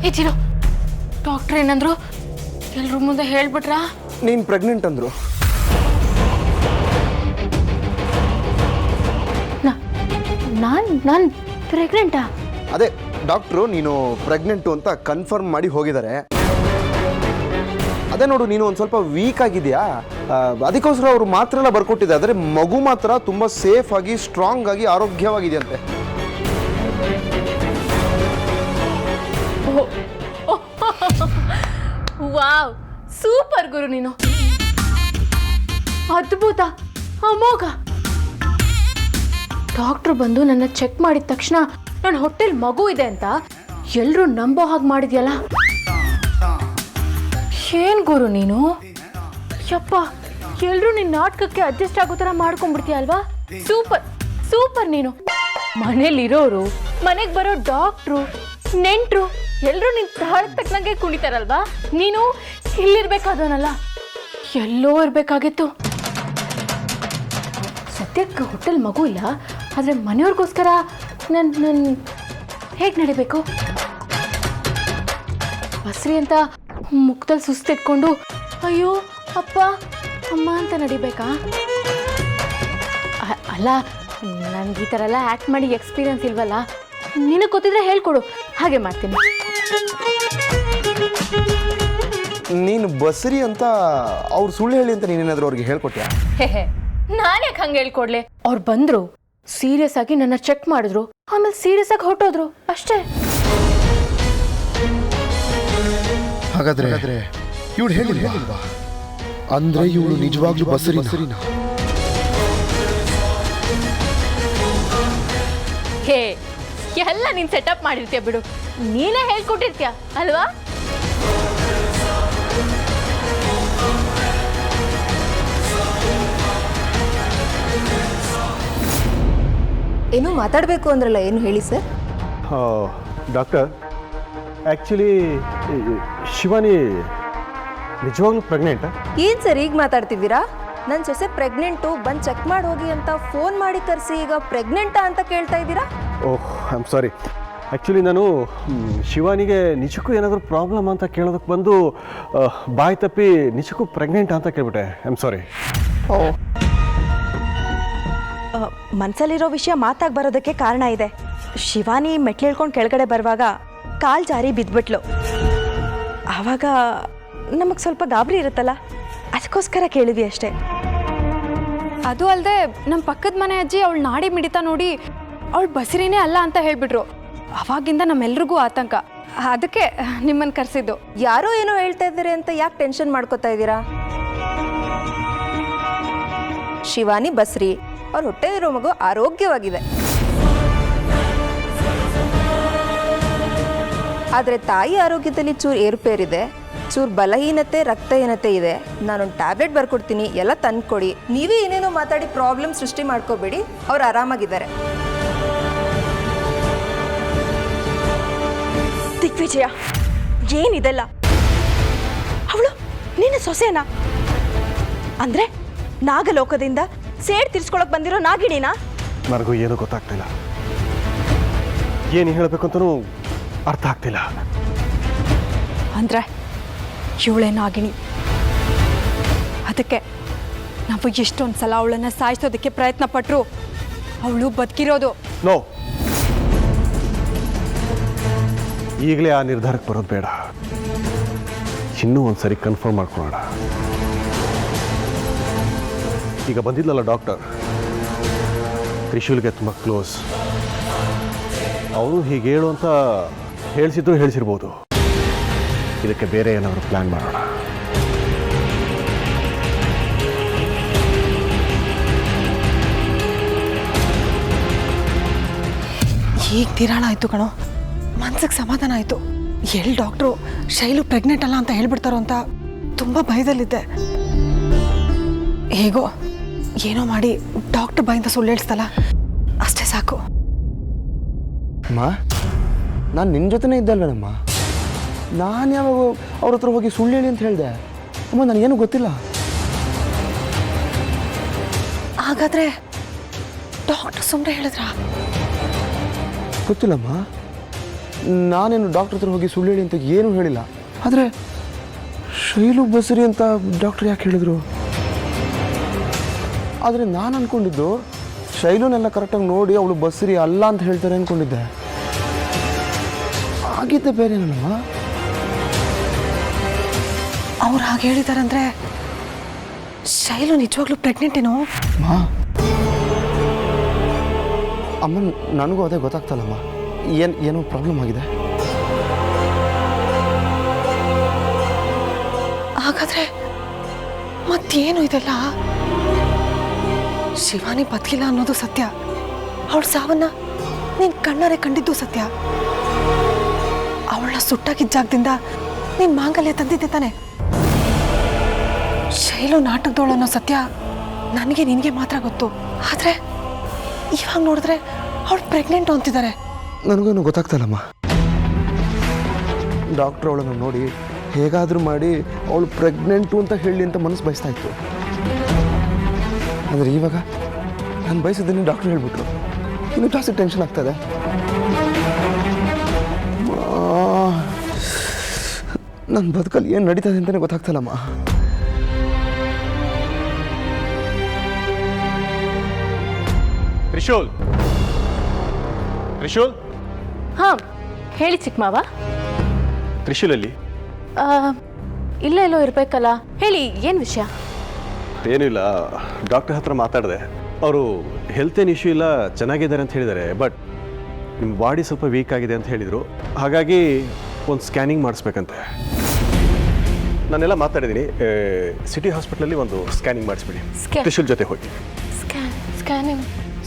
ಏತಿರೋ doctor ಏನಂದ್ರು? ಎಲ್ರ ಮುಂದೆ ಹೇಳ್ಬಿಟ್ರಾ? ನೀನು ಪ್ರೆಗ್ನೆಂಟ್ ಅಂದರು. ನಾನು ಪ್ರೆಗ್ನೆಂಟಾ? ಅದೇ ಡಾಕ್ಟ್ರು ನೀನು ಪ್ರೆಗ್ನೆಂಟು ಅಂತ ಕನ್ಫರ್ಮ್ ಮಾಡಿ ಹೋಗಿದ್ದಾರೆ. ಅದೇ ನೋಡು, ನೀನು ಒಂದು ಸ್ವಲ್ಪ ವೀಕ್ ಆಗಿದೆಯಾ, ಅದಕ್ಕೋಸ್ಕರ ಅವರು ಮಾತ್ರ ಎಲ್ಲ ಬರ್ಕೊಟ್ಟಿದೆ. ಆದರೆ ಮಗು ಮಾತ್ರ ತುಂಬ ಸೇಫ್ ಆಗಿ ಸ್ಟ್ರಾಂಗ್ ಆಗಿ ಆರೋಗ್ಯವಾಗಿದೆಯಂತೆ. ವಾವ್, ಸೂಪರ್ ಗುರು ನೀನು, ಅದ್ಭುತ, ಅಮೋಘ. ಡಾಕ್ಟ್ರು ಬಂದು ನನ್ನ ಚೆಕ್ ಮಾಡಿದ ತಕ್ಷಣ ನನ್ನ ಹೊಟ್ಟೆಲ್ ಮಗು ಇದೆ ಅಂತ ಎಲ್ಲರೂ ನಂಬೋ ಹಾಗೆ ಮಾಡಿದ್ಯಲ್ಲ. ಏನ್ ಗುರು ನೀನು? ಯಪ್ಪ, ಎಲ್ಲರೂ ನಿನ್ನ ನಾಟಕಕ್ಕೆ ಅಡ್ಜಸ್ಟ್ ಆಗೋ ಥರ ಮಾಡ್ಕೊಂಡ್ಬಿಡ್ತೀಯ ಅಲ್ವಾ? ಸೂಪರ್ ಸೂಪರ್ ನೀನು. ಮನೇಲಿರೋರು, ಮನೆಗೆ ಬರೋ ಡಾಕ್ಟ್ರು, ನೆಂಟ್ರು ಎಲ್ಲರೂ ನಿನ್ ತಾಳಕ್ಕೆ ತಕ್ಕನಂಗೆ ಕುಣಿತಾರಲ್ವಾ? ನೀನು ಇಲ್ಲಿರ್ಬೇಕಾದವನಲ್ಲ, ಎಲ್ಲೋ ಇರ್ಬೇಕಾಗಿತ್ತು. ಸದ್ಯಕ್ಕೆ ಹೊಟ್ಟೆಲ್ ಮಗು ಇಲ್ಲ, ಆದರೆ ಮನೆಯವ್ರಿಗೋಸ್ಕರ ನನ್ನ ಹೇಗೆ ನಡಿಬೇಕು? ಬಸ್ರಿ ಅಂತ ಮುಖದಲ್ಲಿ ಸುಸ್ತಿಟ್ಕೊಂಡು ಅಯ್ಯೋ ಅಪ್ಪ ಅಮ್ಮ ಅಂತ ನಡಿಬೇಕಾ? ಅಲ್ಲ, ನನಗೆ ಈ ಥರ ಎಲ್ಲ ಆ್ಯಕ್ಟ್ ಮಾಡಿ ಎಕ್ಸ್ಪೀರಿಯನ್ಸ್ ಇಲ್ವಲ್ಲ. ನಿನಗೆ ಗೊತ್ತಿದ್ರೆ ಹೇಳ್ಕೊಡು, ಹಾಗೆ ಮಾಡ್ತೀನಿ. ನೀನು ಬಸರಿ ಅಂತ ಅವ್ರು ಸುಳ್ಳು ಹೇಳಿ ಅಂತ ನೀನೇನಾದರೂ ಅವ್ರಿಗೆ ಹೇಳ್ಕೊಟ್ಯಾ? ನಾನು ಯಾಕೆ ಹಂಗೆ ಹೇಳ್ಕೊಡ್ಲೆ? ಅವ್ರು ಬಂದರು, ಸೀರಿಯಸ್ ಆಗಿ ನನ್ನ ಚೆಕ್ ಮಾಡಿದ್ರು, ಆಮೇಲೆ ಸೀರಿಯಸ್ ಆಗಿ ಹೊರಟೋದ್ರು ಅಷ್ಟೇ. ಹಾಗಾದ್ರೆ ಇವಳು ಹೇಳಿಲ್ವಾ? ಅಂದ್ರೆ ಇವಳು ನಿಜವಾಗ್ಲೂ ಬಸರಿನ? ಹೇ, ಎಲ್ಲ ನೀನು ಸೆಟಪ್ ಮಾಡಿರ್ತೀಯ ಬಿಡು, ನೀನೇ ಹೇಳ್ಕೊಟ್ಟಿರ್ತೀಯ ಅಲ್ವಾ? ಏನೋ ಮಾತಾಡಬೇಕು ಅಂದ್ರಲ್ಲ, ಏನು ಹೇಳಿ ಸರ್? ಡಾಕ್ಟರ್, ಆ್ಯಕ್ಚುಲಿ ಶಿವಾನಿ ನಿಜವಾಗ್ಲೂ ಪ್ರೆಗ್ನೆಂಟಾ? ಏನು ಸರ್ ಈಗ ಮಾತಾಡ್ತಿದ್ದೀರಾ? ನನ್ನ ಸೊಸೆ ಪ್ರೆಗ್ನೆಂಟು, ಬಂದು ಚೆಕ್ ಮಾಡಿ ಹೋಗಿ ಅಂತ ಫೋನ್ ಮಾಡಿ ಕರೆಸಿ ಈಗ ಪ್ರೆಗ್ನೆಂಟಾ ಅಂತ ಕೇಳ್ತಾ ಇದ್ದೀರಾ? ಓಹ್, ಐ ಆಮ್ ಸಾರಿ. ಆ್ಯಕ್ಚುಲಿ ನಾನು ಶಿವಾನಿಗೆ ನಿಜಕ್ಕೂ ಏನಾದರೂ ಪ್ರಾಬ್ಲಮ್ ಅಂತ ಕೇಳೋದಕ್ಕೆ ಬಂದು ಬಾಯಿ ತಪ್ಪಿ ನಿಜಕ್ಕೂ ಪ್ರೆಗ್ನೆಂಟ್ ಅಂತ ಕೇಳ್ಬಿಟ್ಟೆ. I am sorry. ಓ, ಮನಸ್ಸಲ್ಲಿರೋ ವಿಷಯ ಮಾತಾಗಿ ಬರೋದಕ್ಕೆ ಕಾರಣ ಇದೆ. ಶಿವಾನಿ ಮೆಟ್ಲು ಹೇಳ್ಕೊಂಡು ಕೆಳಗಡೆ ಬರುವಾಗ ಕಾಲು ಜಾರಿ ಬಿದ್ದುಬಿಟ್ಲು. ಆವಾಗ ನಮಗೆ ಸ್ವಲ್ಪ ಗಾಬರಿ ಇರುತ್ತಲ್ಲ, ಅದಕ್ಕೋಸ್ಕರ ಕೇಳಿದ್ವಿ ಅಷ್ಟೇ. ಅದು ಅಲ್ಲದೆ ನಮ್ಮ ಪಕ್ಕದ ಮನೆ ಅಜ್ಜಿ ಅವಳು ನಾಡಿ ಮಿಡಿತ ನೋಡಿ ಅವಳು ಬಸರಿನೇ ಅಲ್ಲ ಅಂತ ಹೇಳಿಬಿಟ್ರು. ಅವಾಗಿಂದ ನಮ್ಮೆಲ್ರಿಗೂ ಆತಂಕ, ಅದಕ್ಕೆ ನಿಮ್ಮನ್ನು ಕರೆಸಿದ್ದು. ಯಾರೋ ಏನೋ ಹೇಳ್ತಾ ಇದ್ದಾರೆ ಅಂತ ಯಾಕೆ ಟೆನ್ಷನ್ ಮಾಡ್ಕೋತಾ ಇದ್ದೀರಾ? ಶಿವಾನಿ ಬಸ್ರಿ ಅವ್ರ ಹೊಟ್ಟೆಲಿರೋ ಮಗು ಆರೋಗ್ಯವಾಗಿದೆ. ಆದರೆ ತಾಯಿ ಆರೋಗ್ಯದಲ್ಲಿ ಚೂರು ಏರುಪೇರಿದೆ, ಚೂರು ಬಲಹೀನತೆ, ರಕ್ತಹೀನತೆ ಇದೆ. ನಾನೊಂದು ಟ್ಯಾಬ್ಲೆಟ್ ಬರ್ಕೊಡ್ತೀನಿ, ಎಲ್ಲ ತಂದ್ಕೊಡಿ. ನೀವೇ ಏನೇನೋ ಮಾತಾಡಿ ಪ್ರಾಬ್ಲಮ್ ಸೃಷ್ಟಿ ಮಾಡ್ಕೋಬೇಡಿ, ಅವ್ರು ಆರಾಮಾಗಿದ್ದಾರೆ. ದಿಗ್ವಿಜಯ, ಏನಿದೆಲ್ಲ? ಅವಳು ನಿನ್ನ ಸೊಸೆನಾ? ಅಂದ್ರೆ ನಾಗಲೋಕದಿಂದ ಸೇಡ್ ತೀರ್ಸ್ಕೊಳಕ್ ಬಂದಿರೋ ನಾಗಿಣಿನಾ? ನನಗೂ ಏನೂ ಗೊತ್ತಾಗ್ತಿಲ್ಲ, ಏನು ಹೇಳಬೇಕು ಅಂತಲೂ ಅರ್ಥ ಆಗ್ತಿಲ್ಲ. ಅಂದರೆ ಇವಳೇ ನಾಗಿಣಿ. ಅದಕ್ಕೆ ನಾವು ಎಷ್ಟೊಂದು ಸಲ ಅವಳನ್ನು ಸಾಯಿಸೋದಕ್ಕೆ ಪ್ರಯತ್ನ ಪಟ್ಟರು ಅವಳು ಬದುಕಿರೋದು. ನೋ, ಈಗಲೇ ಆ ನಿರ್ಧಾರಕ್ಕೆ ಬರೋದು ಬೇಡ. ಇನ್ನೂ ಒಂದು ಸರಿ ಕನ್ಫರ್ಮ್ ಮಾಡ್ಕೊಳ್ಳೋಣ. ಈಗ ಬಂದಿದ್ಲಲ್ಲ ಡಾಕ್ಟರ್, ತ್ರಿಶೂಲ್ಗೆ ತುಂಬ ಕ್ಲೋಸ್. ಅವನು ಹೀಗೆ ಹೇಳು ಅಂತ ಹೇಳಿಸಿರ್ಬೋದು. ಇದಕ್ಕೆ ಬೇರೆ ಏನಾದರೂ ಪ್ಲ್ಯಾನ್ ಮಾಡೋಣ. ಈಗ ತಿರಾಳ ಆಯಿತು ಕಣೋ, ಮನ್ಸಿಗೆ ಸಮಾಧಾನ ಆಯಿತು. ಎಲ್ಲಿ ಡಾಕ್ಟ್ರು ಶೈಲು ಪ್ರೆಗ್ನೆಂಟ್ ಅಲ್ಲ ಅಂತ ಹೇಳ್ಬಿಡ್ತಾರೋ ಅಂತ ತುಂಬ ಭಯದಲ್ಲಿದ್ದೆ. ಹೇಗೋ ಏನೋ ಮಾಡಿ ಡಾಕ್ಟರ್ ಬಾಯಿಂದ ಸುಳ್ಳು ಹೇಳ್ಸ್ತಲ್ಲ, ಅಷ್ಟೇ ಸಾಕು. ಅಮ್ಮ, ನಾನು ನಿನ್ನ ಜೊತೆನೇ ಇದ್ದಲ್ವೇನಮ್ಮ? ನಾನು ಯಾವಾಗ ಅವ್ರ ಹತ್ರ ಹೋಗಿ ಸುಳ್ಳು ಹೇಳಿ ಅಂತ ಹೇಳಿದೆ? ಅಮ್ಮ, ನನಗೇನು ಗೊತ್ತಿಲ್ಲ. ಹಾಗಾದರೆ ಡಾಕ್ಟರ್ ಸುಮ್ಮನೆ ಹೇಳಿದ್ರಾ? ಗೊತ್ತಿಲ್ಲಮ್ಮ. ನಾನೇನು ಡಾಕ್ಟ್ರ್ ಹತ್ರ ಹೋಗಿ ಸುಳ್ಳು ಹೇಳಿ ಅಂತ ಏನೂ ಹೇಳಿಲ್ಲ. ಆದರೆ ಶೈಲು ಬಸರಿ ಅಂತ ಡಾಕ್ಟ್ರ್ ಯಾಕೆ ಹೇಳಿದ್ರು? ಆದರೆ ನಾನು ಅಂದ್ಕೊಂಡಿದ್ದು ಶೈಲುನೆಲ್ಲ ಕರೆಕ್ಟಾಗಿ ನೋಡಿ ಅವಳು ಬಸರಿ ಅಲ್ಲ ಅಂತ ಹೇಳ್ತಾರೆ ಅಂದ್ಕೊಂಡಿದ್ದೆ. ಆಗಿದ್ದೆ ಬೇರೆನಮ್ಮ. ಅವ್ರು ಹಾಗೆ ಹೇಳಿದಾರಂದ್ರೆ ಶೈಲು ನಿಜವಾಗ್ಲೂ ಪ್ರೆಗ್ನೆಂಟ್ ಏನೋ? ಅಮ್ಮ ನನಗೂ ಅದೇ ಗೊತ್ತಾಗ್ತಲ್ಲಮ್ಮ. ಏನೋ ಪ್ರಾಬ್ಲಮ್ ಆಗಿದೆ. ಹಾಗಾದ್ರೆ ಮತ್ತೇನು ಇದೆಲ್ಲ? ಶಿವಾನಿ ಬದುಕಿಲ್ಲ ಅನ್ನೋದು ಸತ್ಯ, ಅವಳ ಸಾವನ್ನ ನೀನ್ ಕಣ್ಣಾರೆ ಕಂಡಿದ್ದು ಸತ್ಯ, ಅವಳನ್ನ ಸುಟ್ಟಾಕಿದ್ದ ಜಾಗದಿಂದ ನೀನ್ ಮಾಂಗಲ್ಯ ತಂದಿದ್ದೆ ತಾನೆ. ಶೈಲು ನಾಟಕದವಳು ಅನ್ನೋ ಸತ್ಯ ನನಗೆ ನಿನಗೆ ಮಾತ್ರ ಗೊತ್ತು. ಆದ್ರೆ ಇವಾಗ ನೋಡಿದ್ರೆ ಅವಳು ಪ್ರೆಗ್ನೆಂಟು ಅಂತಿದ್ದಾರೆ. ನನಗೇನು ಗೊತ್ತಾಗ್ತಲ್ಲಮ್ಮ. ಡಾಕ್ಟ್ರ್ ಅವಳನ್ನು ನೋಡಿ ಹೇಗಾದರೂ ಮಾಡಿ ಅವಳು ಪ್ರೆಗ್ನೆಂಟು ಅಂತ ಹೇಳಿ ಅಂತ ಮನಸ್ಸು ಬಯಸ್ತಾ ಇತ್ತು. ಆದರೆ ಇವಾಗ ನಾನು ಬಯಸಿದ್ದೀನಿ ಡಾಕ್ಟ್ರ್ ಹೇಳ್ಬಿಟ್ರು. ಇನ್ನೂ ಜಾಸ್ತಿ ಟೆನ್ಷನ್ ಆಗ್ತದೆ. ನನ್ನ ಬದುಕಲ್ಲಿ ಏನು ನಡೀತದೆ ಅಂತಲೇ ಗೊತ್ತಾಗ್ತಲ್ಲಮ್ಮ. ತ್ರಿಶೂಲ್, ತ್ರಿಶೂಲ್, ಹಾಂ ಹೇಳಿ ಚಿಕ್ಕ ಮಾವ. ತ್ರಿಶೂಲಲ್ಲಿ ಇಲ್ಲ ಎಲ್ಲೋ ಇರಬೇಕಲ್ಲ. ಹೇಳಿ, ಏನು ವಿಷಯ? ಏನೂ ಇಲ್ಲ, ಡಾಕ್ಟರ್ ಹತ್ರ ಮಾತಾಡಿದೆ. ಅವರು ಹೆಲ್ತ್ ಏನು ಇಶ್ಯೂ ಇಲ್ಲ, ಚೆನ್ನಾಗಿದ್ದಾರೆ ಅಂತ ಹೇಳಿದ್ದಾರೆ. ಬಟ್ ನಿಮ್ಮ ಬಾಡಿ ಸ್ವಲ್ಪ ವೀಕ್ ಆಗಿದೆ ಅಂತ ಹೇಳಿದರು. ಹಾಗಾಗಿ ಒಂದು ಸ್ಕ್ಯಾನಿಂಗ್ ಮಾಡಿಸ್ಬೇಕಂತೆ. ನಾನೆಲ್ಲ ಮಾತಾಡಿದ್ದೀನಿ. ಸಿಟಿ ಹಾಸ್ಪಿಟ್ಲಲ್ಲಿ ಒಂದು ಸ್ಕ್ಯಾನಿಂಗ್ ಮಾಡಿಸ್ಬಿಡಿ. ತ್ರಿಶೂಲ್ ಜೊತೆ ಹೋಗಿ.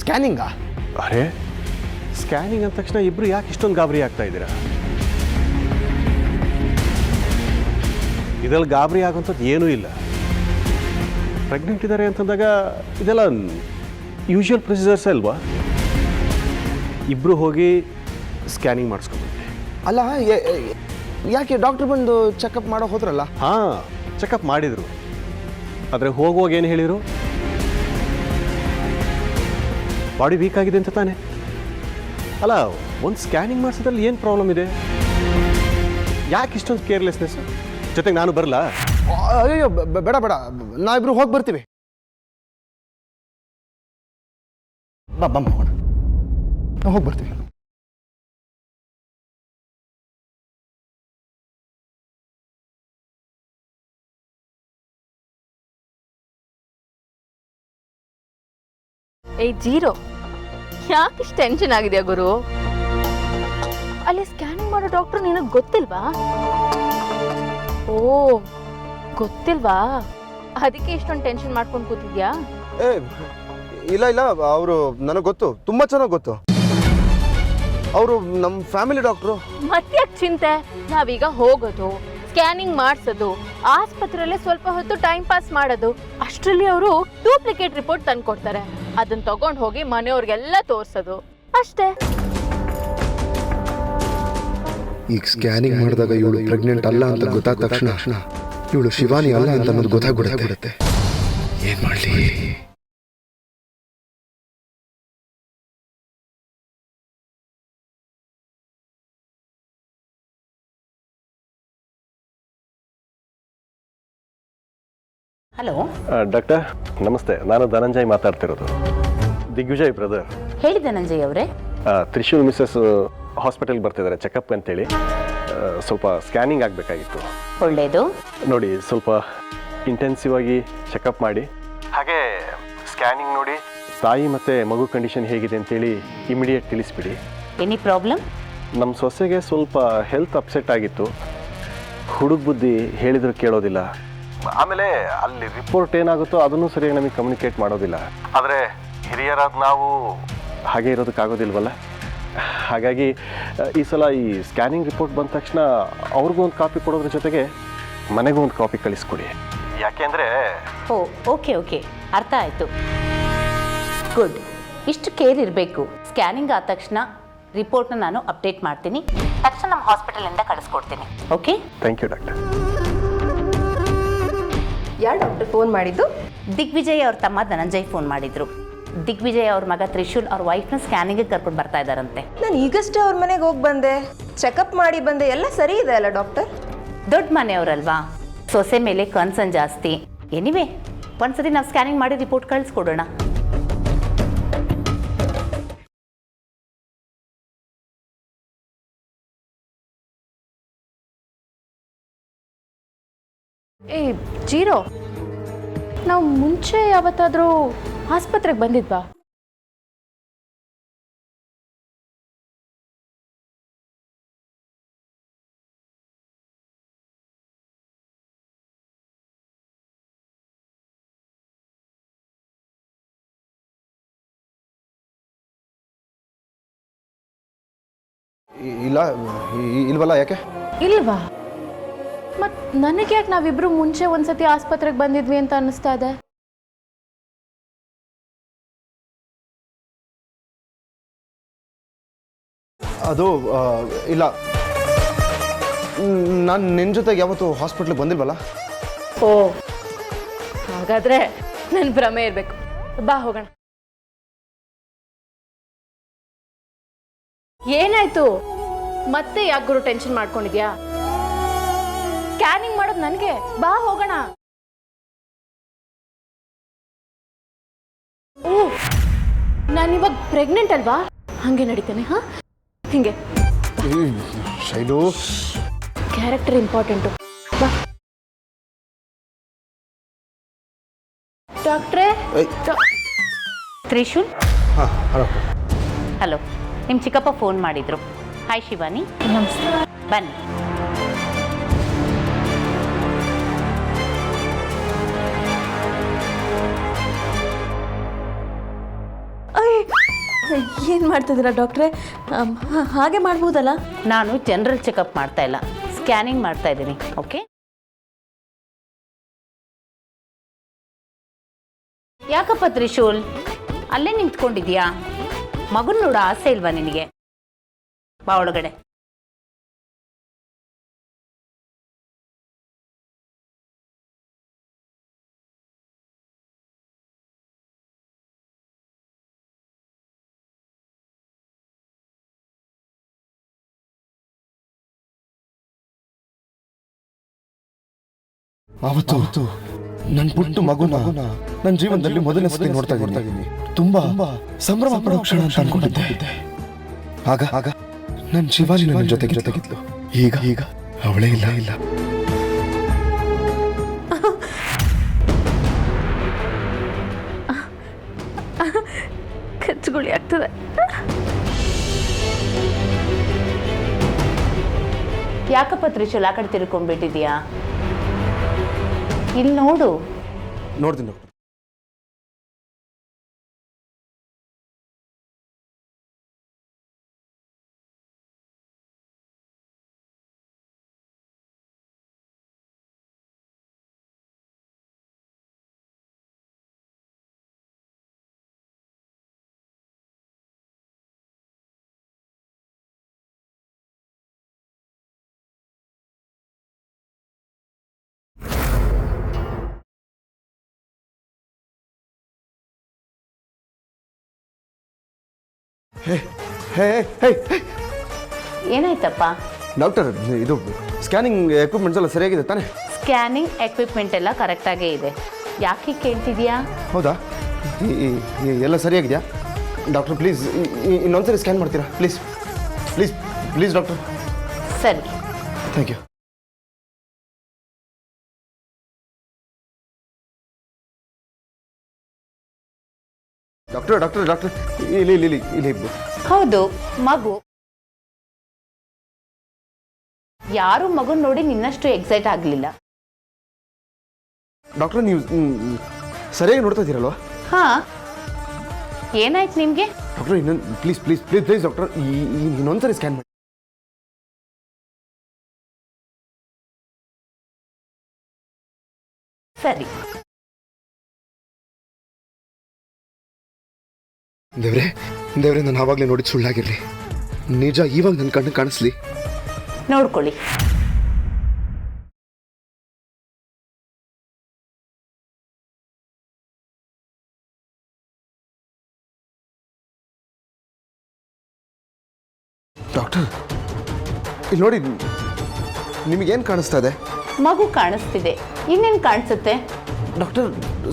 ಸ್ಕ್ಯಾನಿಂಗಾ? ಅರೆ, ಸ್ಕ್ಯಾನಿಂಗ್ ಅಂದ ತಕ್ಷಣ ಇಬ್ಬರು ಯಾಕೆ ಇಷ್ಟೊಂದು ಗಾಬರಿ ಆಗ್ತಾ ಇದ್ದೀರಾ? ಇದರಲ್ಲಿ ಗಾಬರಿ ಆಗುವಂಥದ್ದು ಏನೂ ಇಲ್ಲ. ಪ್ರೆಗ್ನೆಂಟ್ ಇದ್ದಾರೆ ಅಂತಂದಾಗ ಇದೆಲ್ಲ ಯೂಶುವಲ್ ಪ್ರೊಸೀಜರ್ಸ್ ಅಲ್ವಾ? ಇಬ್ಬರು ಹೋಗಿ ಸ್ಕ್ಯಾನಿಂಗ್ ಮಾಡಿಸ್ಕೊಂಡ್ಬಂದ್ವಿ. ಅಲ್ಲ, ಯಾಕೆ ಡಾಕ್ಟ್ರ್ ಬಂದು ಚೆಕಪ್ ಮಾಡೋ ಹೋದ್ರಲ್ಲ? ಹಾಂ, ಚೆಕಪ್ ಮಾಡಿದರು. ಆದರೆ ಹೋಗುವಾಗ ಏನು ಹೇಳಿದರು? ಬಾಡಿ ವೀಕ್ ಆಗಿದೆ ಅಂತ ತಾನೆ. ಅಲ್ಲ, ಒಂದು ಸ್ಕ್ಯಾನಿಂಗ್ ಮಾಡಿಸೋದ್ರಲ್ಲಿ ಏನು ಪ್ರಾಬ್ಲಮ್ ಇದೆ? ಯಾಕೆ ಇಷ್ಟೊಂದು ಕೇರ್ಲೆಸ್ನೆಸ್? ಜೊತೆಗೆ ನಾನು ಬರಲ್ಲ? ಅಯ್ಯೋ ಬೇಡ ಬೇಡ, ನಾವಿಬ್ರು ಹೋಗಿ ಬರ್ತೀವಿ. ಬಮ್ಮ ನಾವು ಹೋಗಿ ಬರ್ತೀವಿ. ಜೀರೋ, ಯಾಕಿಷ್ಟು ಟೆನ್ಷನ್ ಆಗಿದೆಯಾ ಗುರು? ಅಲ್ಲಿ ಸ್ಕ್ಯಾನಿಂಗ್ ಮಾಡೋ ಡಾಕ್ಟರ್ ನಿನಗೆ ಗೊತ್ತಿಲ್ವಾ? ಓ, ಗೊತ್ತಿಲ್ವಾ? ಅದಕ್ಕೆ ಇಷ್ಟೊಂದು ಟೆನ್ಷನ್ ಮಾಡ್ಕೊಂಡು ಕೂತಿದ್ಯಾ? ಇಲ್ಲ ಇಲ್ಲ, ಅವರು ನನಗೆ ಗೊತ್ತು, ತುಂಬ ಚೆನ್ನಾಗಿ ಗೊತ್ತು. ಅವರು ನಮ್ಮ ಫ್ಯಾಮಿಲಿ ಡಾಕ್ಟ್ರು. ಮತ್ತ್ಯಾಕೆ ಚಿಂತೆ? ನಾವೀಗ ಹೋಗೋದು, ಸ್ಕ್ಯಾನಿಂಗ್ ಮಾಡಿಸೋದು, ಆಸ್ಪತ್ರೆಯಲ್ಲೇ ಸ್ವಲ್ಪ ಹೊತ್ತು ಟೈಮ್ ಪಾಸ್ ಮಾಡೋದು. ಅಷ್ಟರಲ್ಲಿ ಅವರು ಡೂಪ್ಲಿಕೇಟ್ ರಿಪೋರ್ಟ್ ತಂದು ಕೊಡ್ತಾರೆ. ಅದನ್ನ ತಗೊಂಡು ಹೋಗಿ ಮನೆಯವ್ರಿಗೆಲ್ಲ ತೋರಿಸೋದು ಅಷ್ಟೇ. ಈಗ ಸ್ಕ್ಯಾನಿಂಗ್ ಮಾಡಿದಾಗ ಇವಳು ಪ್ರೆಗ್ನೆಂಟ್ ಅಲ್ಲ ಅಂತ ಗೊತ್ತಾದ ತಕ್ಷಣ ಇವಳು ಶಿವಾನಿ ಅಲ್ಲ ಅಂತ ಅನ್ನೋದು ಗೊತ್ತಾಗ್ಬಿಡುತ್ತೆ. ಏನ್ ಮಾಡಲಿ? ಹಲೋ ಡಾಕ್ಟರ್ ನಮಸ್ತೆ, ನಾನು ಧನಂಜಯ್ ಮಾತಾಡ್ತಿರೋದು, ದಿಗ್ವಿಜಯ್ ಬ್ರದರ್. ಹೇಳಿ ಧನಂಜಯ್ ಅವರೇ. ತ್ರಿಶೂಲ್ ಮಿಸ್ಸಸ್ ಹಾಸ್ಪಿಟಲ್ಗೆ ಬರ್ತಿದ್ದಾರೆ ಚೆಕಪ್ ಅಂತೇಳಿ. ಸ್ವಲ್ಪ ಸ್ಕ್ಯಾನಿಂಗ್ ಆಗಬೇಕಾಗಿತ್ತು. ಒಳ್ಳೆಯದು. ನೋಡಿ, ಸ್ವಲ್ಪ ಇಂಟೆನ್ಸಿವ್ ಆಗಿ ಚೆಕಪ್ ಮಾಡಿ, ಹಾಗೆ ಸ್ಕ್ಯಾನಿಂಗ್ ನೋಡಿ ತಾಯಿ ಮತ್ತು ಮಗು ಕಂಡೀಷನ್ ಹೇಗಿದೆ ಅಂತೇಳಿ ಇಮಿಡಿಯೇಟ್ ತಿಳಿಸ್ಬಿಡಿ. Any problem? ನಮ್ಮ ಸೊಸೆಗೆ ಸ್ವಲ್ಪ ಹೆಲ್ತ್ ಅಪ್ಸೆಟ್ ಆಗಿತ್ತು. ಹುಡುಗ ಬುದ್ಧಿ ಹೇಳಿದ್ರು ಕೇಳೋದಿಲ್ಲ. ಆಮೇಲೆ ಅಲ್ಲಿ ರಿಪೋರ್ಟ್ ಏನಾಗುತ್ತೋ ಅದನ್ನು ಸರಿಯಾಗಿ ನಮಗೆ ಕಮ್ಯುನಿಕೇಟ್ ಮಾಡೋದಿಲ್ಲ. ಆದರೆ ಹಿರಿಯರಾದ ನಾವು ಹಾಗೆ ಇರೋದಕ್ಕಾಗೋದಿಲ್ವಲ್ಲ. ಹಾಗಾಗಿ ಈ ಸಲ ಈ ಸ್ಕ್ಯಾನಿಂಗ್ ರಿಪೋರ್ಟ್ ಬಂದ ತಕ್ಷಣ ಅವ್ರಿಗೂ ಒಂದು ಕಾಪಿ ಕೊಡೋದ್ರ ಜೊತೆಗೆ ಮನೆಗೂ ಒಂದು ಕಾಪಿ ಕಳಿಸ್ಕೊಡಿ. ಯಾಕೆಂದರೆ ಓ, ಓಕೆ ಓಕೆ, ಅರ್ಥ ಆಯಿತು. ಗುಡ್. ಇಷ್ಟು ಕೇರ್ ಇರಬೇಕು. ಸ್ಕ್ಯಾನಿಂಗ್ ಆದ ತಕ್ಷಣ ರಿಪೋರ್ಟ್ನ ನಾನು ಅಪ್ಡೇಟ್ ಮಾಡ್ತೀನಿ. ತಕ್ಷಣ ನಮ್ಮ ಹಾಸ್ಪಿಟಲಿಂದ ಕಳಿಸ್ಕೊಡ್ತೀನಿ. ಓಕೆ? Thank you doctor. ಯಾರು ಡಾಕ್ಟರ್ ಫೋನ್ ಮಾಡಿದ್ದು? ದಿಗ್ವಿಜಯ್ ಅವ್ರ ತಮ್ಮ ಧನಂಜಯ್ ಫೋನ್ ಮಾಡಿದ್ರು. ದಿಗ್ವಿಜಯ್ ಅವ್ರ ಮಗ ತ್ರಿಶೂಲ್ ಅವ್ರ ವೈಫ್ನ ಸ್ಕ್ಯಾನಿಂಗಿಗೆ ಕರ್ಕೊಂಡು ಬರ್ತಾ ಇದ್ದಾರಂತೆ. ನಾನು ಈಗಷ್ಟೇ ಅವ್ರ ಮನೆಗೆ ಹೋಗಿ ಬಂದೆ. ಚೆಕಪ್ ಮಾಡಿ ಬಂದೆ, ಎಲ್ಲ ಸರಿ ಇದೆ ಅಲ್ಲ ಡಾಕ್ಟರ್? ದೊಡ್ಡ ಮನೆಯವರಲ್ವಾ, ಸೊಸೆ ಮೇಲೆ ಕನ್ಸರ್ನ್ ಜಾಸ್ತಿ. ಎನಿವೆ ಒಂದ್ಸತಿ ನಾವು ಸ್ಕ್ಯಾನಿಂಗ್ ಮಾಡಿ ರಿಪೋರ್ಟ್ ಕಳಿಸ್ಕೊಡೋಣ. ಏ ಜೀರೋ, ನಾವು ಮುಂಚೆ ಯಾವತ್ತಾದರೂ ಆಸ್ಪತ್ರೆಗೆ ಬಂದಿದ್ವಾ? ಇಲ್ಲ ಇಲ್ವಲ್ಲ, ಯಾಕೆ? ಇಲ್ವಾ? ಮತ್ ನನಗೆ ಯಾಕೆ ನಾವಿಬ್ರು ಮುಂಚೆ ಒಂದ್ಸತಿ ಆಸ್ಪತ್ರೆಗೆ ಬಂದಿದ್ವಿ ಅಂತ ಅನ್ನಿಸ್ತಾ ಇದೆ? ಅದು ಇಲ್ಲ, ನಾನು ನಿನ್ನ ಜೊತೆಗೆ ಯಾವತ್ತು ಹಾಸ್ಪಿಟ್ಲಿಗೆ ಬಂದಿಲ್ವಲ್ಲ. ಓ, ಹಾಗಾದ್ರೆ ನನ್ನ ಭ್ರಮೆ ಇರಬೇಕು. ಬಾ ಹೋಗೋಣ. ಏನಾಯ್ತು ಮತ್ತೆ? ಯಾಕೆ ಗುರು ಟೆನ್ಷನ್ ಮಾಡ್ಕೊಂಡಿದ್ಯಾ? ಸ್ಕ್ಯಾನಿಂಗ್ ಮಾಡೋದು ನನಗೆ. ಬಾ ಹೋಗೋಣ. ಓ, ನಾನಿವಾಗ ಪ್ರೆಗ್ನೆಂಟ್ ಅಲ್ವಾ? ಹಂಗೆ ನಡೀತೇನೆ. ಹಾ, ಹಿಂಗೆ. Shailu, character important. ಬಾ ಡಾಕ್ಟ್ರೇ. ತ್ರಿಶೂಲ್, ಹಾಂ ಹಲೋ. ಹಲೋ, ನಿಮ್ಮ ಚಿಕ್ಕಪ್ಪ ಫೋನ್ ಮಾಡಿದ್ರು. ಹಾಯ್ ಶಿವಾನಿ. ನಮಸ್ತೆ. ಬನ್ನಿ. ಏನು ಮಾಡ್ತಿದ್ದೀರಾ ಡಾಕ್ಟ್ರೇ? ಹಾಗೆ ಮಾಡ್ಬೋದಲ್ಲ? ನಾನು ಜನರಲ್ ಚೆಕಪ್ ಮಾಡ್ತಾ ಇಲ್ಲ, ಸ್ಕ್ಯಾನಿಂಗ್ ಮಾಡ್ತಾ ಇದ್ದೀನಿ. ಓಕೆ? ಯಾಕಪ್ಪ ತ್ರಿಶೂಲ್ ಅಲ್ಲೇ ನಿಂತ್ಕೊಂಡಿದ್ಯಾ? ಮಗನ್ ನೋಡ ಆಸೆ ಇಲ್ವಾ ನಿನಗೆ? ಬಾ ಒಳಗಡೆ. ಅವತ್ತು ನನ್ನ ಪುಟ್ಟ ಮಗುನ ನನ್ನ ಜೀವನದಲ್ಲಿ ಮೊದಲನೇ ಸತಿ ನೋಡ್ತಾ ಇದ್ದೀನಿ. ತುಂಬಾ ಸಂಭ್ರಮ ಪಡೋ ಕ್ಷಣ ಅಂತ ಅನ್ಕೊಂಡಿದ್ದೆ. ಆಗ ನನ್ನ ಶಿವಾನಿ ನನ್ನ ಜೊತೆಗಿದ್ಲು. ಈಗ ಅವಳೇ ಇಲ್ಲ. ಕಚ್ಚುಗುಳಿ ಆಗ್ತದೆ. ಯಾಕಪ್ಪ ತ್ರಿಶೂಲ್ ಆ ಕಡೆ ತಿರ್ಕೊಂಡ್ಬಿಟ್ಟಿದ್ಯಾ? ಇಲ್ಲಿ ನೋಡು. ನೋಡ್ತೀನಿ ಡಾಕ್ಟರ್. ಏನಾಯ್ತಪ್ಪ? ಡಾಕ್ಟರ್, ಇದು ಸ್ಕ್ಯಾನಿಂಗ್ ಎಕ್ವಿಪ್ಮೆಂಟ್ಸ್ ಎಲ್ಲ ಸರಿಯಾಗಿದೆ ತಾನೇ? ಸ್ಕ್ಯಾನಿಂಗ್ ಎಕ್ವಿಪ್ಮೆಂಟ್ ಎಲ್ಲ ಕರೆಕ್ಟಾಗೇ ಇದೆ. ಯಾಕೆ ಕೇಳ್ತಿದ್ಯಾ? ಹೌದಾ? ಎಲ್ಲ ಸರಿಯಾಗಿದೆಯಾ ಡಾಕ್ಟರ್? ಪ್ಲೀಸ್ ಇನ್ನೊಂದ್ಸರಿ ಸ್ಕ್ಯಾನ್ ಮಾಡ್ತೀರಾ? Please please please doctor. ಸರಿ, ಥ್ಯಾಂಕ್ ಯು. ಡಾಕ್ಟರ್ ಇಲ್ಲಿ. ಹೌದು, ಮಗು. ಯಾರು ಮಗುನ್ ನೋಡಿ ನಿನ್ನಷ್ಟು ಎಕ್ಸೈಟ್ ಆಗಲಿಲ್ಲ. ಡಾಕ್ಟರ್, ನೀವು ಸರಿಯಾಗಿ ನೋಡ್ತಾ ಇದ್ದೀರಲ್ವಾ? ಹಾ, ಏನಾಯ್ತು ನಿಮ್ಗೆ? ಡಾಕ್ಟರ್, ಇನ್ನೊಂದು ಪ್ಲೀಸ್ ಡಾಕ್ಟರ್, ಇನ್ನೊಂದ್ಸರಿ ಸ್ಕ್ಯಾನ್ ಮಾಡಿ. ಸರಿ. ದೇವ್ರೆ ನಾನು ಆವಾಗಲೇ ನೋಡಿದ ಸುಳ್ಳಾಗಿರ್ಲಿ, ನಿಜ ಇವಾಗ ನನ್ನ ಕಣ್ಣು ಕಾಣಿಸ್ಲಿ. ನೋಡ್ಕೊಳ್ಳಿ. ಡಾಕ್ಟರ್, ಇಲ್ಲಿ ನೋಡಿ, ನಿಮಗೇನು ಕಾಣಿಸ್ತಾ ಇದೆ? ಮಗು ಕಾಣಿಸ್ತಿದೆ, ಇನ್ನೇನು ಕಾಣಿಸುತ್ತೆ? ಡಾಕ್ಟರ್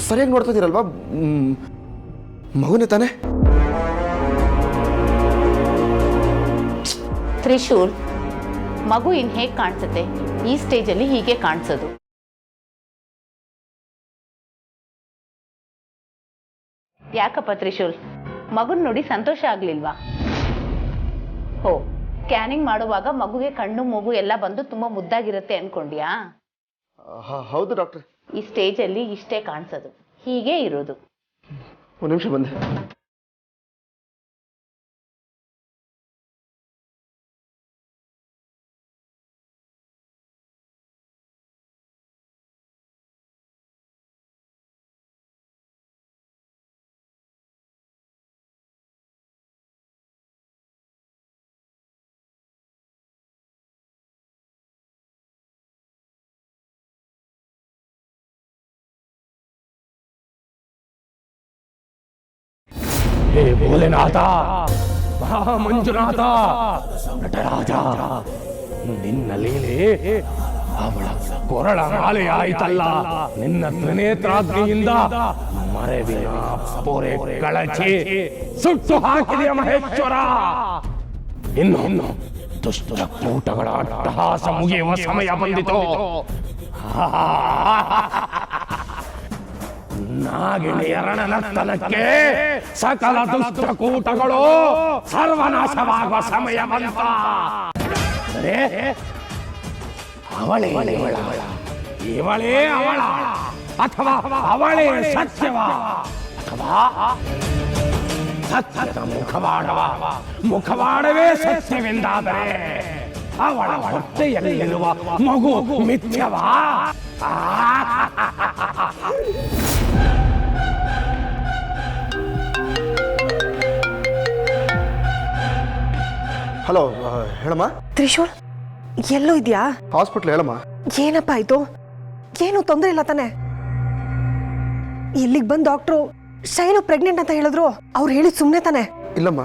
ಸರಿಯಾಗಿ ನೋಡ್ತಾ ಇದ್ದೀರಲ್ವಾ? ಮಗುನೇ ತಾನೇ? ತ್ರಿಶೂಲ್, ಮಗು ಇನ್ನು ಹೇಗೆ ಕಾಣಿಸುತ್ತೆ? ಈ ಸ್ಟೇಜಲ್ಲಿ ಹೀಗೆ ಕಾಣಿಸೋದು. ಯಾಕಪ್ಪ ತ್ರಿಶೂಲ್, ಮಗುನ ನೋಡಿ ಸಂತೋಷ ಆಗ್ಲಿಲ್ವಾ? ಹೋ, ಸ್ಕ್ಯಾನಿಂಗ್ ಮಾಡುವಾಗ ಮಗುಗೆ ಕಣ್ಣು ಮೂಗು ಎಲ್ಲ ಬಂದು ತುಂಬಾ ಮುದ್ದಾಗಿರುತ್ತೆ ಅನ್ಕೊಂಡ್ಯಾ? ಹೌದು ಡಾಕ್ಟರ್. ಈ ಸ್ಟೇಜಲ್ಲಿ ಇಷ್ಟೇ ಕಾಣಿಸೋದು, ಹೀಗೆ ಇರೋದು. ಒಂದು ನಿಮಿಷ ಬಂದೆ. ಹೇ ಭೋಲೆನಾಥ, ಮಹಾಮಂಜುನಾಥ, ನಟರಾಜ, ನಿನ್ನ ಲೀಲೆ ಅವಳ ಕೊರಳ ಮಾಲೆ ಆಯ್ತಲ್ಲ. ನಿನ್ನ ತ್ರಿನೇತ್ರಾಗ್ನಿಯಿಂದ ಮರೆವಿನ ಪೊರೆ ಕಳಚಿ ಸುಟ್ಟು ಹಾಕಿದೆಯ ಮಹೇಶ್ವರ. ಇನ್ನು ದುಷ್ಟ ಕೂಟಗಳ ಅಟ್ಟಹಾಸ ಮುಗಿಯುವ ಸಮಯ ಬಂದಿತು. ನಾಗಿಣಿಯ ರಣನರ್ತನಕ್ಕೆ ಸಕಲ ದುಷ್ಟಕೂಟಗಳು ಸರ್ವನಾಶವಾಗುವ ಸಮಯ ಬಂತ. ಅವಳೇ ಇವಳೇ ಅವಳ, ಅಥವಾ ಅವಳೇ ಸತ್ಯವ, ಅಥವಾ ಸತ್ಯದ ಮುಖವಾಡವೇ ಸತ್ಯವೆಂದಾದರೆ ಅವಳ ಹೊಟ್ಟೆಯಲ್ಲಿರುವ ಮಗು ಮಿಥ್ಯವಾ? ಹಲೋ, ಹೇಳಮ್ಮ. ತ್ರಿಶೂಲ್, ಎಲ್ಲೋ ಇದೆಯಾ? ಹಾಸ್ಪಿಟ್ಲ್, ಹೇಳಮ್ಮ. ಏನಪ್ಪ ಆಯ್ತು? ಏನು ತೊಂದರೆ ಇಲ್ಲ ತಾನೆ? ಇಲ್ಲಿಗೆ ಬಂದು ಡಾಕ್ಟ್ರು ಶೈಲು ಪ್ರೆಗ್ನೆಂಟ್ ಅಂತ ಹೇಳಿದ್ರು. ಅವ್ರು ಹೇಳಿದ್ ಸುಮ್ಮನೆ ತಾನೆ? ಇಲ್ಲಮ್ಮ,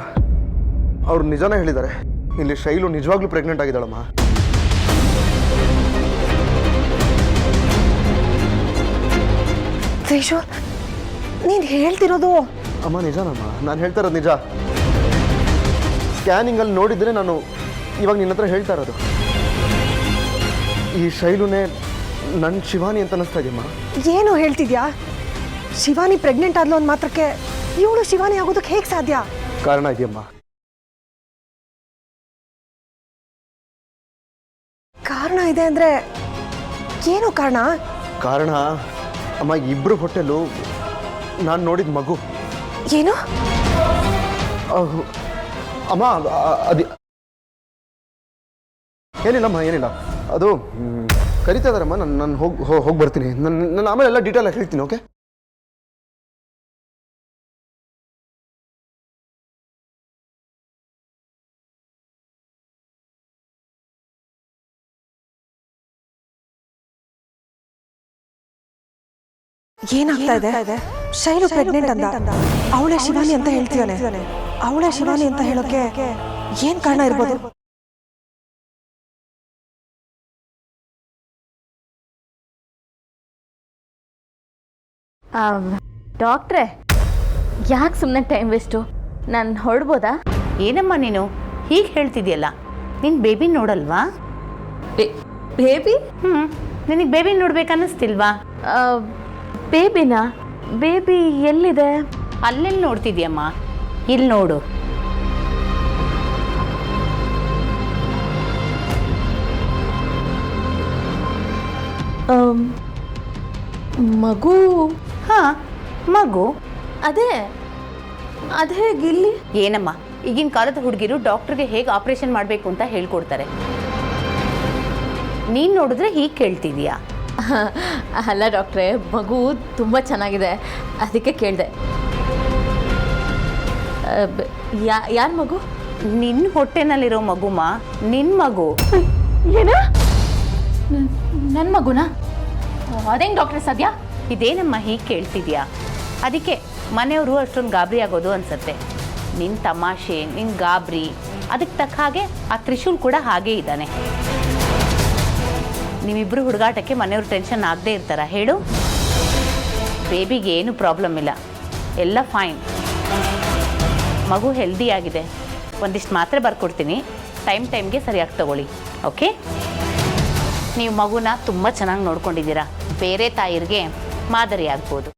ಅವ್ರು ನಿಜಾನೇ ಹೇಳಿದ್ದಾರೆ. ಇಲ್ಲಿ ಶೈಲು ನಿಜವಾಗ್ಲೂ ಪ್ರೆಗ್ನೆಂಟ್ ಆಗಿದ್ದಾಳಮ್ಮ. ತ್ರಿಶೂಲ್, ನೀನು ಹೇಳ್ತಿರೋದು? ಅಮ್ಮ ನಿಜಾನಮ್ಮ, ನಾನು ಹೇಳ್ತಾ ಇರೋದು ನಿಜ. ಸ್ಕ್ಯಾನಿಂಗಲ್ಲಿ ನೋಡಿದ್ರೆ ನಾನು ಇವಾಗ ನಿನ್ನ ಹತ್ರ ಹೇಳ್ತಾ ಇರೋದು. ಈ ಶೈಲುನೇ ನನ್ನ ಶಿವಾನಿ ಅಂತ ಅನ್ನಿಸ್ತಾ ಇದೆಯಮ್ಮ. ಏನು ಹೇಳ್ತಿದ್ಯಾ? ಶಿವಾನಿ ಪ್ರೆಗ್ನೆಂಟ್ ಆದ್ಲು ಅಂದ್ ಮಾತ್ರಕ್ಕೆ ಇವಳು ಶಿವಾನಿ ಆಗೋದಕ್ಕೆ ಹೇಗೆ ಸಾಧ್ಯ? ಕಾರಣ ಇದೆಯಮ್ಮ. ಕಾರಣ ಇದೆ ಅಂದ್ರೆ ಏನು ಕಾರಣ? ಕಾರಣ ಅಮ್ಮ, ಇಬ್ರು ಹೊಟ್ಟೆಲು ನಾನು ನೋಡಿದ ಮಗು. ಏನು? ಅಮ್ಮ ಅದು ಏನಿಲ್ಲಮ್ಮ, ಏನಿಲ್ಲ. ಅದು ಕರಿತಾ ಇದಾರಮ್ಮ. ನಾನು ಹೋಗಿ ಬರ್ತೀನಿ. ನಾನು ಆಮೇಲೆ ಎಲ್ಲ ಡೀಟೇಲ್ ಆಗಿ ಹೇಳ್ತೀನಿ. ಓಕೆ? ಏನಾಗ್ತಾ ಇದೆ? ಶೈಲು ಪ್ರೆಗ್ನೆಂಟ್ ಅಂತ ಅವಳೇ ಶಿವಾನಿ ಅಂತ ಹೇಳ್ತಿದ್ದಾನೆ. ಅವಳೇ ಶಿವಾನಿ ಅಂತ ಹೇಳೋಕೆ ಏನ್ ಕಾರಣ ಇರ್ಬೋದು? ಡಾಕ್ಟ್ರೇ, ಯಾಕೆ ಸುಮ್ಮನೆ ಟೈಮ್ ವೇಸ್ಟು? ನಾನು ಹೊರಡ್ಬೋದಾ? ಏನಮ್ಮ ನೀನು ಹೀಗೆ ಹೇಳ್ತಿದ್ಯಲ್ಲ, ನಿನ್ ಬೇಬಿ ನೋಡಲ್ವಾ? ಬೇಬಿ? ನಿನಗೆ ಬೇಬಿ ನೋಡ್ಬೇಕನ್ನಿಸ್ತಿಲ್ವಾ? ಬೇಬಿನಾ? ಬೇಬಿ ಎಲ್ಲಿದೆ? ಅಲ್ಲೆಲ್ಲಿ ನೋಡ್ತಿದ್ಯಮ್ಮ? ಇಲ್ಲಿ ನೋಡು. ಮಗು? ಹಾ, ಮಗು. ಅದೇ ಗಿಲ್ಲಿ. ಏನಮ್ಮ, ಈಗಿನ ಕಾಲದ ಹುಡುಗಿರು ಡಾಕ್ಟರ್ಗೆ ಹೇಗೆ ಆಪರೇಷನ್ ಮಾಡಬೇಕು ಅಂತ ಹೇಳ್ಕೊಡ್ತಾರೆ. ನೀನು ನೋಡಿದ್ರೆ ಹೀಗೆ ಕೇಳ್ತಿದೀಯಾ? ಅಲ್ಲ ಡಾಕ್ಟ್ರೇ, ಮಗು ತುಂಬ ಚೆನ್ನಾಗಿದೆ, ಅದಕ್ಕೆ ಕೇಳಿದೆ. ಯಾರ ಮಗು? ನಿನ್ನ ಹೊಟ್ಟೆನಲ್ಲಿರೋ ಮಗುಮ, ನಿನ್ನ ಮಗು. ಏನ? ನನ್ನ ಮಗುನಾ? ಅದೇಂಗೆ ಡಾಕ್ಟ್ರೆ ಸದ್ಯ? ಇದೇನಮ್ಮ ಹೀಗೆ ಕೇಳ್ತಿದ್ಯಾ? ಅದಕ್ಕೆ ಮನೆಯವರು ಅಷ್ಟೊಂದು ಗಾಬರಿ ಆಗೋದು ಅನ್ಸತ್ತೆ. ನಿನ್ನ ತಮಾಷೆ, ನಿನ್ನ ಗಾಬರಿ ಅದಕ್ಕೆ ತಕ್ಕ ಹಾಗೆ ಆ ತ್ರಿಶೂಲ್ ಕೂಡ ಹಾಗೇ ಇದ್ದಾನೆ. ನೀವಿಬ್ಬರು ಹುಡುಗಾಟಕ್ಕೆ ಮನೆಯವ್ರು ಟೆನ್ಷನ್ ಆಗದೆ ಇರ್ತಾರ ಹೇಳು? ಬೇಬಿಗೆ ಏನು ಪ್ರಾಬ್ಲಮ್ ಇಲ್ಲ, ಎಲ್ಲ ಫೈನ್. ಮಗು ಹೆಲ್ದಿ ಆಗಿದೆ. ಒಂದಿಷ್ಟು ಮಾತ್ರೆ ಬರ್ಕೊಡ್ತೀನಿ, ಟೈಮ್ಗೆ ಸರಿಯಾಗಿ ತಗೊಳ್ಳಿ. ಓಕೆ? ನೀವು ಮಗುನ ತುಂಬ ಚೆನ್ನಾಗಿ ನೋಡ್ಕೊಂಡಿದ್ದೀರಾ, ಬೇರೆ ತಾಯಿರಿಗೆ ಮಾದರಿ ಆಗ್ಬೋದು.